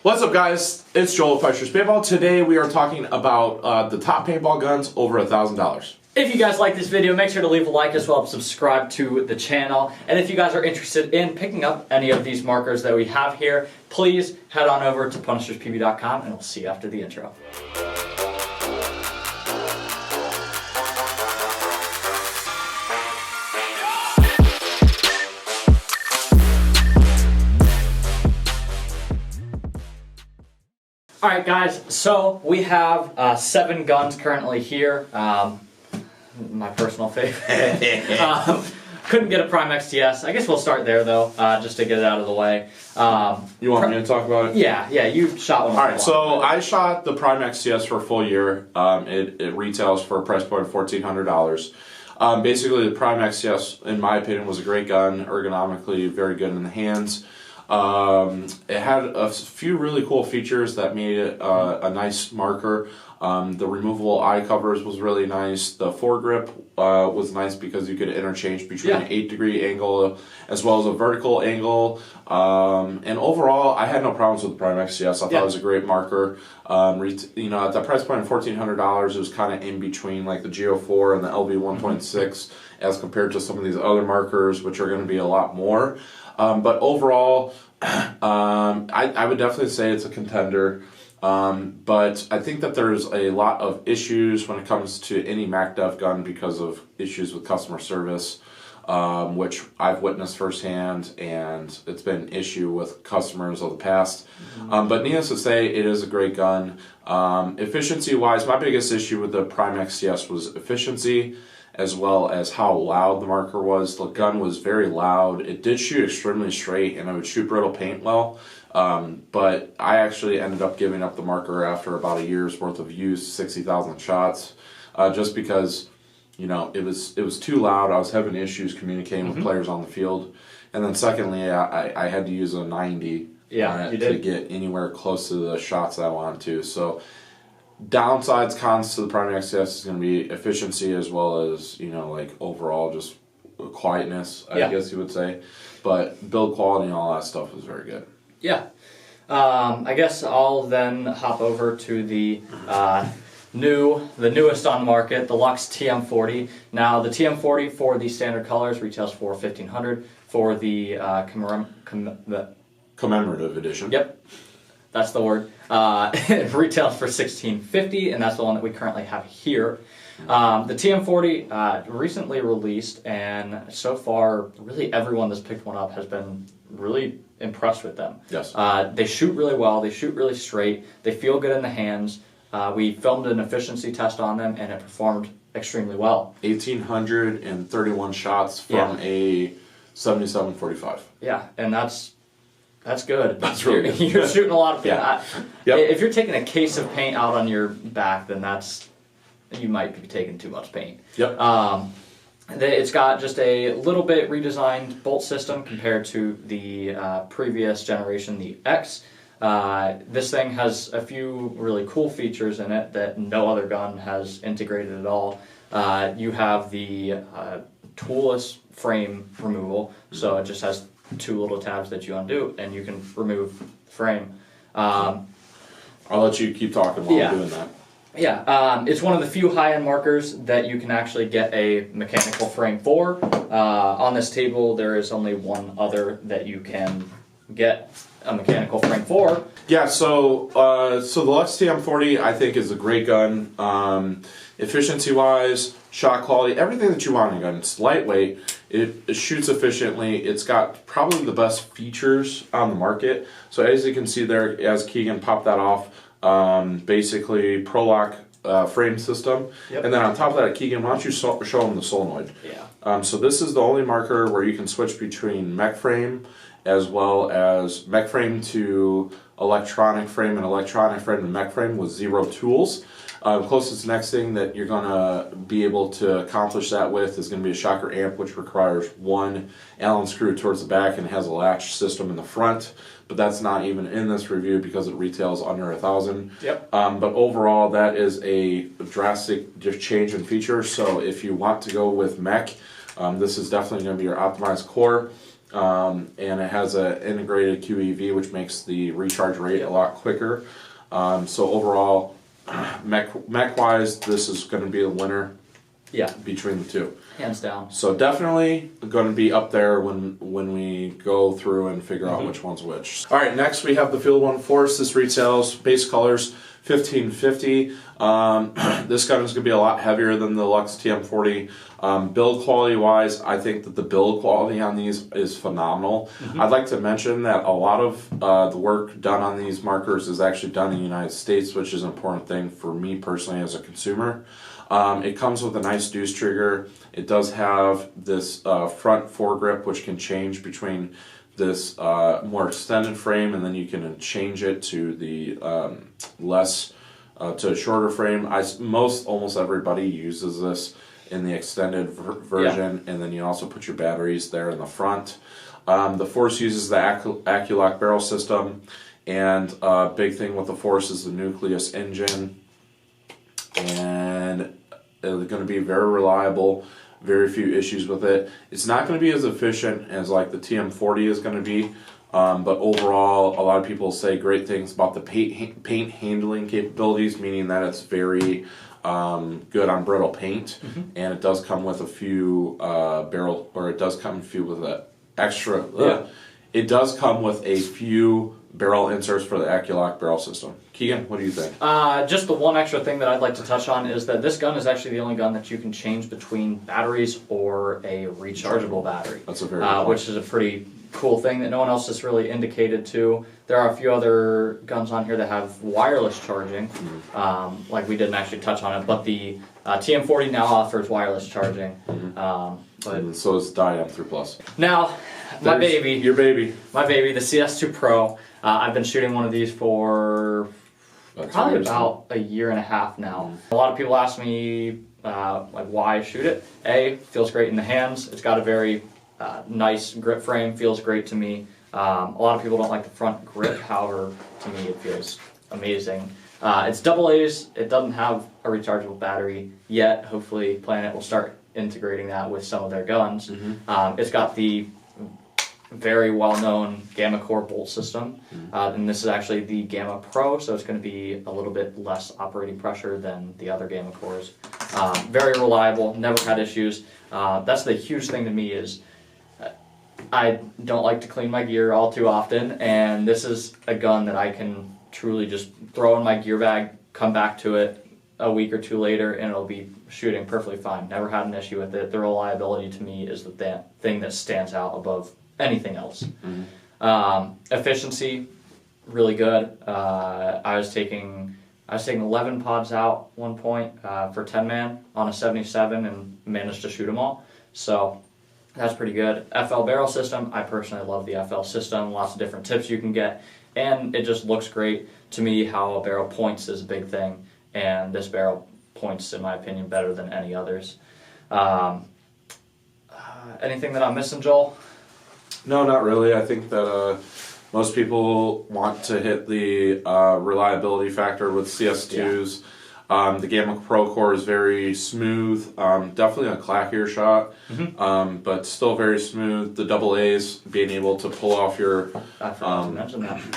What's up, guys? It's Joel of Paintball. Today we are talking about the top paintball guns over $1,000. If you guys like this video, make sure to leave a like as well as subscribe to the channel. And if you guys are interested in picking up any of these markers that we have here, please head on over to punisherspb.com and we'll see you after the intro. Alright guys, so we have 7 guns currently here. My personal favorite. Couldn't get a Primex CS. I guess we'll start there though, just to get it out of the way. You want me to talk about it? Yeah, you shot one. Alright, so I shot the Primex CS for a full year. It retails for a price point of $1,400. Basically, the Primex CS, in my opinion, was a great gun, ergonomically very good in the hands. It had a few really cool features that made it a nice marker. The removable eye covers was really nice. The foregrip was nice because you could interchange between an 8-degree angle as well as a vertical angle. And overall, I had no problems with the Primex CS. I thought it was a great marker. You know, at the price point of $1,400, it was kind of in between like the GO4 and the LV 1.6 as compared to some of these other markers, which are going to be a lot more. But overall, I would definitely say it's a contender. But I think that there's a lot of issues when it comes to any MacDev gun because of issues with customer service, which I've witnessed firsthand, and it's been an issue with customers of the past. But needless to say, it is a great gun. Efficiency-wise, my biggest issue with the Primex CS was efficiency, as well as how loud the marker was. The gun was very loud. It did shoot extremely straight, and it would shoot brittle paint well. But I actually ended up giving up the marker after about a year's worth of use, 60,000 shots, just because, you know, it was too loud. I was having issues communicating with players on the field. And then secondly, I had to use a 90 to get anywhere close to the shots that I wanted to. So downsides, cons to the Primex CS is going to be efficiency as well as, you know, like overall just quietness, I guess you would say. But build quality and all that stuff was very good. Yeah. I guess I'll then hop over to the newest on the market, the Lux TM40. Now, the TM40 for the standard colors retails for $1,500. For the commemorative edition. Yep. That's the word. It retails for $1,650, and that's the one that we currently have here. The TM40 recently released, and so far, really everyone that's picked one up has been really impressed with them. Yes. They shoot really well. They shoot really straight. They feel good in the hands. We filmed an efficiency test on them, and it performed extremely well. 1,831 shots from a 77.45. Yeah, and that's good. That's really good. You're shooting a lot of paint. Yep. If you're taking a case of paint out on your back, then you might be taking too much paint. Yep. It's got just a little bit redesigned bolt system compared to the previous generation, the X. This thing has a few really cool features in it that no other gun has integrated at all. You have the toolless frame removal, so it just has 2 little tabs that you undo, and you can remove the frame. I'll let you keep talking while I'm doing that. Yeah, it's one of the few high-end markers that you can actually get a mechanical frame for. On this table, there is only one other that you can get a mechanical frame for. Yeah, so the Lux TM40 I think is a great gun. Efficiency-wise, shot quality, everything that you want in a gun. It's lightweight. It shoots efficiently. It's got probably the best features on the market. So as you can see there, as Keegan popped that off, basically Pro-Lock frame system. Yep. And then on top of that, Keegan, why don't you show them the solenoid? Yeah. So this is the only marker where you can switch between mech frame as well as mech frame to electronic frame and electronic frame to mech frame with 0 tools. Closest next thing that you're going to be able to accomplish that with is going to be a shocker amp, which requires 1 Allen screw towards the back and has a latch system in the front. But that's not even in this review because it retails under $1,000. Yep. But overall, that is a drastic change in feature. So if you want to go with mech, this is definitely going to be your optimized core. and it has an integrated QEV, which makes the recharge rate a lot quicker. So overall, mech-wise, this is going to be a winner. Yeah, between the two, hands down. So definitely going to be up there when we go through and figure out which one's which. All right, next we have the Field One Force. This retails base colors $15.50. This gun is going to be a lot heavier than the Lux TM40. Build quality wise, I think that the build quality on these is phenomenal. I'd like to mention that a lot of the work done on these markers is actually done in the United States, which is an important thing for me personally as a consumer. It comes with a nice deuce trigger. It does have this front foregrip, which can change between this more extended frame, and then you can change it to the to a shorter frame. Almost everybody uses this in the extended version, and then you also put your batteries there in the front. The Force uses the Aculock barrel system, and big thing with the Force is the nucleus engine. And it's going to be very reliable, very few issues with it. It's not going to be as efficient as like the TM40 is going to be, but overall, a lot of people say great things about the paint handling capabilities, meaning that it's very good on brittle paint, and it does come with a few it does come with an extra. It does come with a few barrel inserts for the Aculock barrel system. Keegan, what do you think? Just the one extra thing that I'd like to touch on is that this gun is actually the only gun that you can change between batteries or a rechargeable battery. That's a very good point. Which is a pretty cool thing that no one else has really indicated to. There are a few other guns on here that have wireless charging, like we didn't actually touch on it, but the TM40 now offers wireless charging. And so is the M3 Plus. Now, my baby, the CS2 Pro. I've been shooting one of these for probably about a year and a half now. A lot of people ask me like why I shoot it. Feels great in the hands. It's got a very nice grip frame. Feels great to me. A lot of people don't like the front grip. However, to me it feels amazing. It's double A's. It doesn't have a rechargeable battery yet. Hopefully Planet will start integrating that with some of their guns. It's got the very well-known Gamma Core bolt system, and this is actually the Gamma Pro, so it's going to be a little bit less operating pressure than the other Gamma Cores. Very reliable, never had issues. That's the huge thing to me is I don't like to clean my gear all too often, and this is a gun that I can truly just throw in my gear bag, come back to it a week or two later, and it'll be shooting perfectly fine. Never had an issue with it. The reliability to me is the thing that stands out above anything else. Efficiency, really good. I was taking 11 pods out one point for 10-man on a 77 and managed to shoot them all. So that's pretty good. FL barrel system, I personally love the FL system. Lots of different tips you can get, and it just looks great. To me, how a barrel points is a big thing, and this barrel points, in my opinion, better than any others. Anything that I'm missing, Joel? No, not really. I think that most people want to hit the reliability factor with CS2s. The Gamma Pro core is very smooth, definitely a clackier shot, but still very smooth. The double A's, being able to pull off your,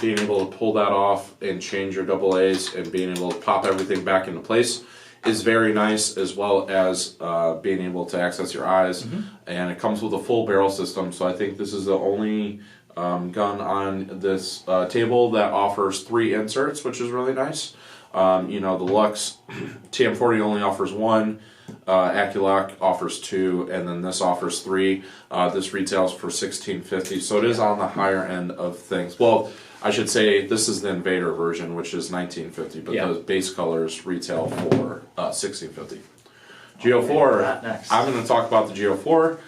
being able to pull that off and change your double A's and being able to pop everything back into place is very nice, as well as being able to access your eyes. And it comes with a full barrel system, so I think this is the only gun on this table that offers 3 inserts, which is really nice. You know, the Lux TM40 only offers 1, Aculock offers 2, and then this offers 3. This retails for $16.50, so it is on the higher end of things. Well, I should say this is the Invader version, which is $19.50, but the base colors retail for $16.50. Geo4, I'm going to talk about the Geo4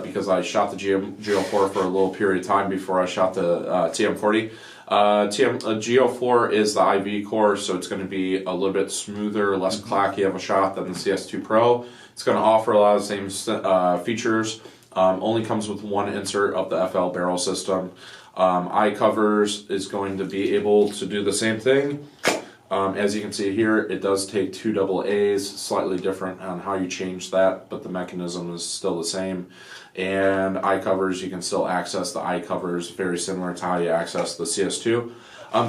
because I shot the Geo4 for a little period of time before I shot the TM40. Geo4 is the IV core, so it's going to be a little bit smoother, less clacky of a shot than the CS2 Pro. It's going to offer a lot of the same features. Only comes with 1 insert of the FL barrel system. Eye covers is going to be able to do the same thing. As you can see here, it does take 2 AA's, slightly different on how you change that, but the mechanism is still the same. And eye covers, you can still access the eye covers, very similar to how you access the CS2.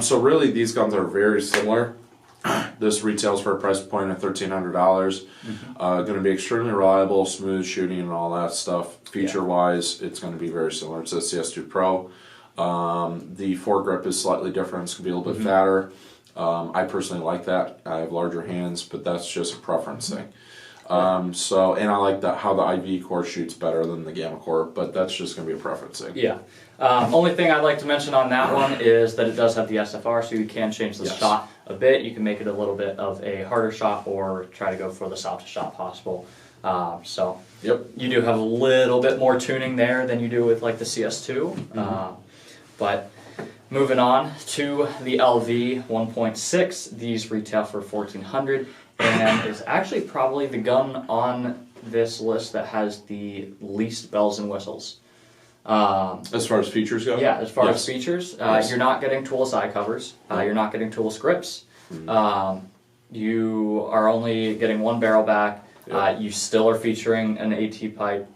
So really, these guns are very similar. This retails for a price point of $1,300. Going to be extremely reliable, smooth shooting, and all that stuff. Feature-wise, it's going to be very similar to the CS2 Pro. The foregrip is slightly different. It's going to be a little bit fatter. I personally like that. I have larger hands, but that's just a preference thing. And I like how the IV core shoots better than the Gamma core, but that's just going to be a preference thing. Yeah. Only thing I'd like to mention on that one is that it does have the SFR, so you can change the shot a bit. You can make it a little bit of a harder shot or try to go for the softest shot possible. You do have a little bit more tuning there than you do with like the CS2. But moving on to the LV 1.6, these retail for $1,400, and it's actually probably the gun on this list that has the least bells and whistles. As far as features go? Yeah, as far as features. You're not getting toolless eye covers. You're not getting toolless grips. You are only getting one barrel back. You still are featuring an AT pipe.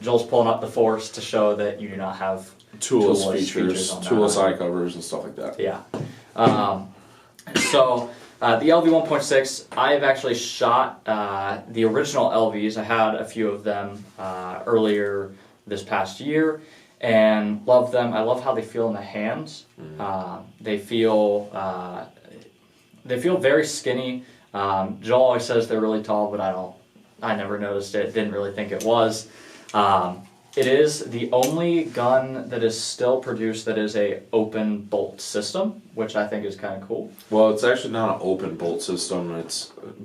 Joel's pulling up the force to show that you do not have toolless features, toolless eye covers and stuff like that. Yeah. The LV 1.6, I've actually shot the original LVs. I had a few of them earlier this past year and loved them. I love how they feel in the hands. They feel very skinny. Joel always says they're really tall, but I never noticed it. Didn't really think it was. It is the only gun that is still produced that is a open bolt system, which I think is kind of cool. Well, it's actually not an open bolt system,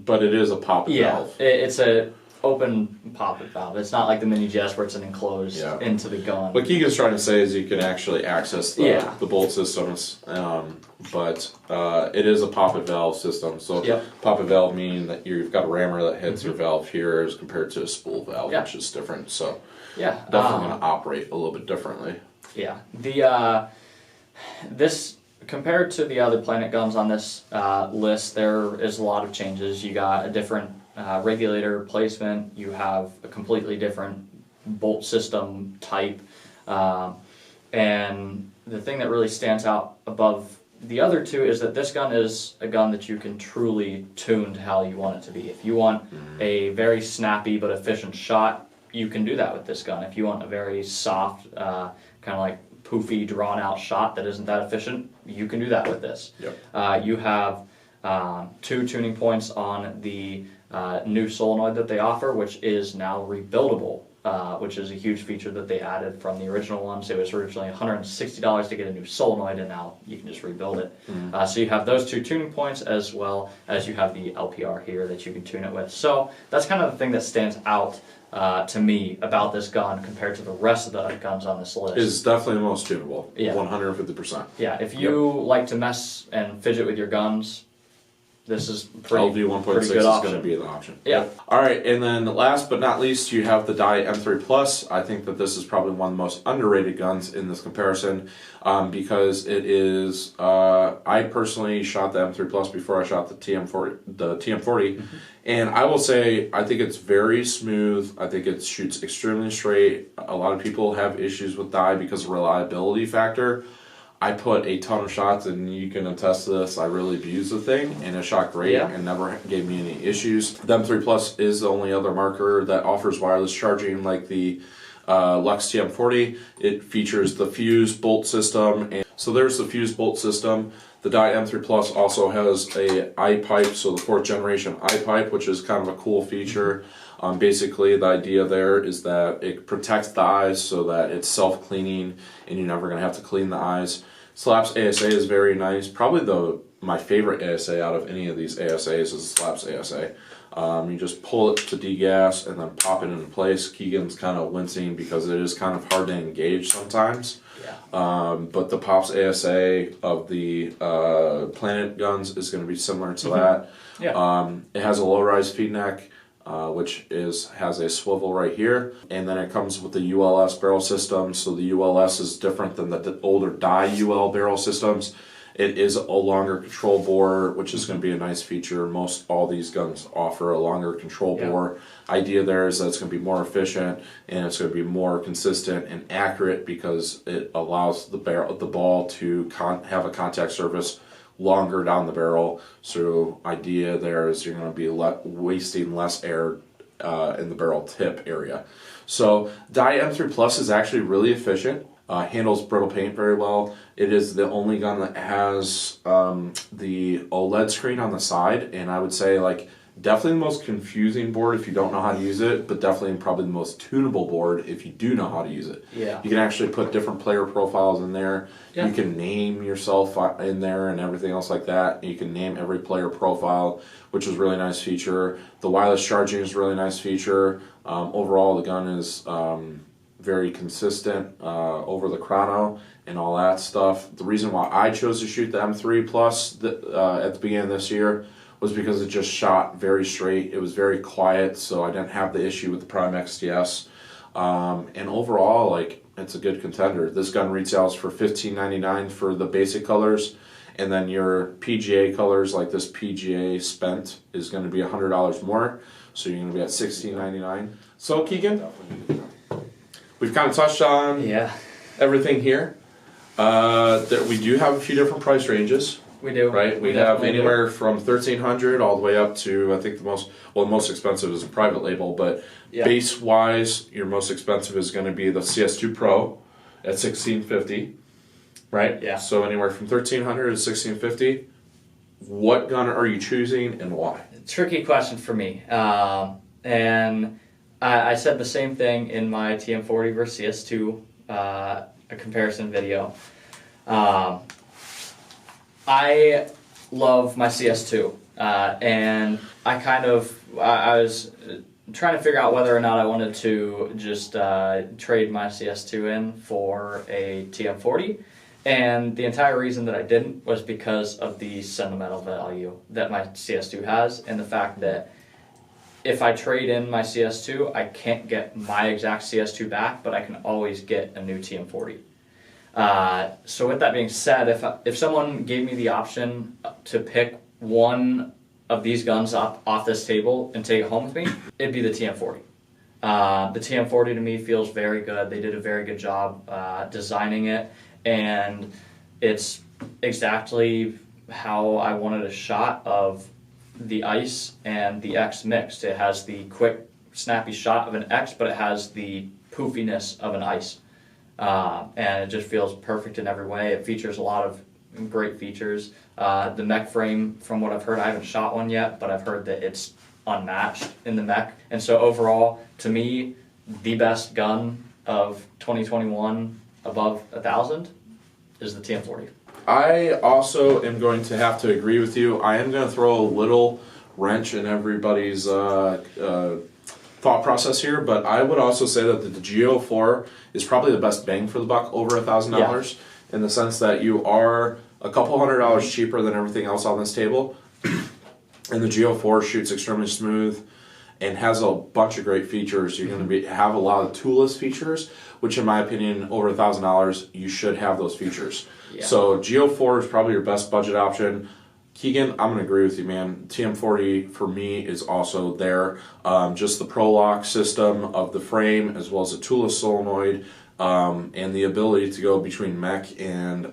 but it is a poppet valve. Yeah, it's a open poppet valve. It's not like the Mini Jets where it's an enclosed into the gun. What Keegan's trying to say is you can actually access the bolt systems, but it is a poppet valve system. So poppet valve meaning that you've got a rammer that hits your valve here as compared to a spool valve, which is different. So definitely going to operate a little bit differently. Yeah, this compared to the other Planet guns on this list, there is a lot of changes. You got a different regulator placement. You have a completely different bolt system type, and the thing that really stands out above the other two is that this gun is a gun that you can truly tune to how you want it to be. If you want a very snappy but efficient shot, you can do that with this gun. If you want a very soft, kind of like poofy, drawn-out shot that isn't that efficient, you can do that with this. You have 2 tuning points on the new solenoid that they offer, which is now rebuildable, which is a huge feature that they added from the original ones. It was originally $160 to get a new solenoid, and now you can just rebuild it. So you have those 2 tuning points, as well as you have the LPR here that you can tune it with. So that's kind of the thing that stands out to me about this gun compared to the rest of the guns on this list. It's definitely the most tunable, 150%. Yeah, if you like to mess and fidget with your guns, this is pretty LV 1.6 is going to be the option. All right, and then last but not least, you have the Dye M3 Plus. I think that this is probably one of the most underrated guns in this comparison because it is. I personally shot the M3 Plus before I shot the TM40, and I will say I think it's very smooth. I think it shoots extremely straight. A lot of people have issues with Dye because of reliability factor. I put a ton of shots, and you can attest to this, I really abused the thing, and it shot great and never gave me any issues. The M3 Plus is the only other marker that offers wireless charging like the Lux TM40. It features the fused bolt system, and so there's the fused bolt system. The Dye M3 Plus also has a eye pipe, so the 4th generation eye pipe, which is kind of a cool feature. Basically, the idea there is that it protects the eyes so that it's self-cleaning and you're never going to have to clean the eyes. Slaps ASA is very nice. Probably my favorite ASA out of any of these ASAs is Slaps ASA. You just pull it to degas and then pop it into place. Keegan's kind of wincing because it is kind of hard to engage sometimes. But the Pops ASA of the Planet guns is going to be similar to that. It has a low-rise feed neck, which has a swivel right here, and then it comes with the ULS barrel system. So the ULS is different than the older Dye UL barrel systems. It is a longer control bore, which is going to be a nice feature. Most all these guns offer a longer control bore. Idea there is that it's going to be more efficient and it's going to be more consistent and accurate because it allows the ball to have a contact surface longer down the barrel. So idea there is you're going to be wasting less air in the barrel tip area. So Dye M3 Plus is actually really efficient. Handles brittle paint very well. It is the only gun that has the OLED screen on the side, and I would say like definitely the most confusing board if you don't know how to use it, but definitely probably the most tunable board if you do know how to use it. Yeah. You can actually put different player profiles in there. Yeah. You can name yourself in there and everything else like that. You can name every player profile, which is a really nice feature. The wireless charging is a really nice feature. Overall, the gun is very consistent over the chrono and all that stuff. The reason why I chose to shoot the M3 Plus at the beginning of this year was because it just shot very straight. It was very quiet, so I didn't have the issue with the Primex CS. And overall, like, it's a good contender. This gun retails for $15.99 for the basic colors, and then your PGA colors, like this PGA Spent, is going to be $100 more, so you're going to be at $16.99. So, Keegan, we've kind of touched on everything here. That we do have a few different price ranges. We do. Right? We have anywhere from $1,300 all the way up to, I think the most expensive is a private label, but base-wise, your most expensive is going to be the CS2 Pro at $1,650, right? Yeah. So anywhere from $1,300 to $1,650. What gun are you choosing and why? Tricky question for me. And I said the same thing in my TM40 versus CS2 a comparison video. I love my CS2, and I was trying to figure out whether or not I wanted to just trade my CS2 in for a TM40, and the entire reason that I didn't was because of the sentimental value that my CS2 has, and the fact that if I trade in my CS2, I can't get my exact CS2 back, but I can always get a new TM40. So with that being said, if someone gave me the option to pick one of these guns up off this table and take it home with me, it'd be the TM40. The TM40 to me feels very good. They did a very good job designing it, and it's exactly how I wanted a shot of the Ice and the X mixed. It has the quick, snappy shot of an X, but it has the poofiness of an Ice. And it just feels perfect in every way. It features a lot of great features. The mech frame, from what I've heard, I haven't shot one yet, but I've heard that it's unmatched in the mech. And so overall, to me, the best gun of 2021 above 1,000 is the TM40. I also am going to have to agree with you. I am going to throw a little wrench in everybody's thought process here, but I would also say that the Geo4 is probably the best bang for the buck over $1,000 in the sense that you are a couple $100 cheaper than everything else on this table, and the Geo4 shoots extremely smooth and has a bunch of great features. You're going to have a lot of toolless features, which in my opinion, over $1,000, you should have those features. Yeah. So Geo4 is probably your best budget option. Keegan, I'm going to agree with you, man. TM40 for me is also there. Just the Pro Lock system of the frame, as well as the toolless solenoid, and the ability to go between mech and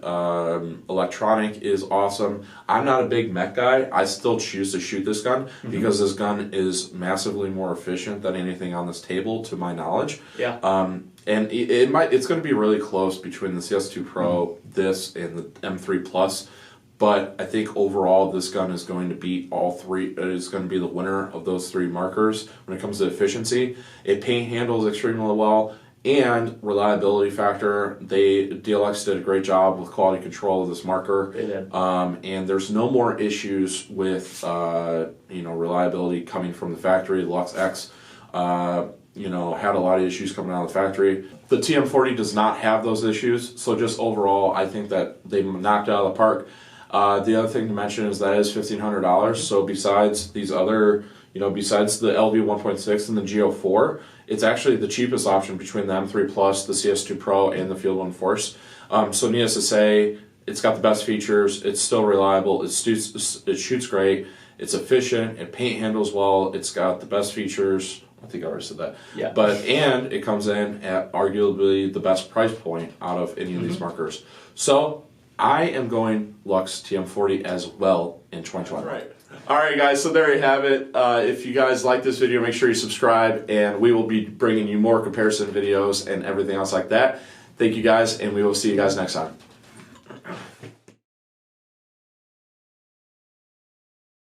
electronic is awesome. I'm not a big mech guy. I still choose to shoot this gun because this gun is massively more efficient than anything on this table, to my knowledge. Yeah. And it's going to be really close between the CS2 Pro, this, and the M3 Plus. But I think overall this gun is going to beat all three. It is going to be the winner of those three markers when it comes to efficiency. It paint handles extremely well, and reliability factor. DLX did a great job with quality control of this marker. They did. And there's no more issues with reliability coming from the factory. The Lux X had a lot of issues coming out of the factory. The TM40 does not have those issues. So just overall, I think that they knocked it out of the park. The other thing to mention is that is $1,500. So besides these other, besides the LV 1.6 and the Geo 4, it's actually the cheapest option between the M3 Plus, the CS2 Pro, and the Field 1 Force. So needless to say, It's got the best features. It's still reliable. It shoots great. It's efficient. It paint handles well. It's got the best features. I think I already said that. Yeah. And it comes in at arguably the best price point out of any of these markers. So I am going Lux TM40 as well in 2020. Right. All right, guys, so there you have it. If you guys like this video, make sure you subscribe, and we will be bringing you more comparison videos and everything else like that. Thank you, guys, and we will see you guys next time.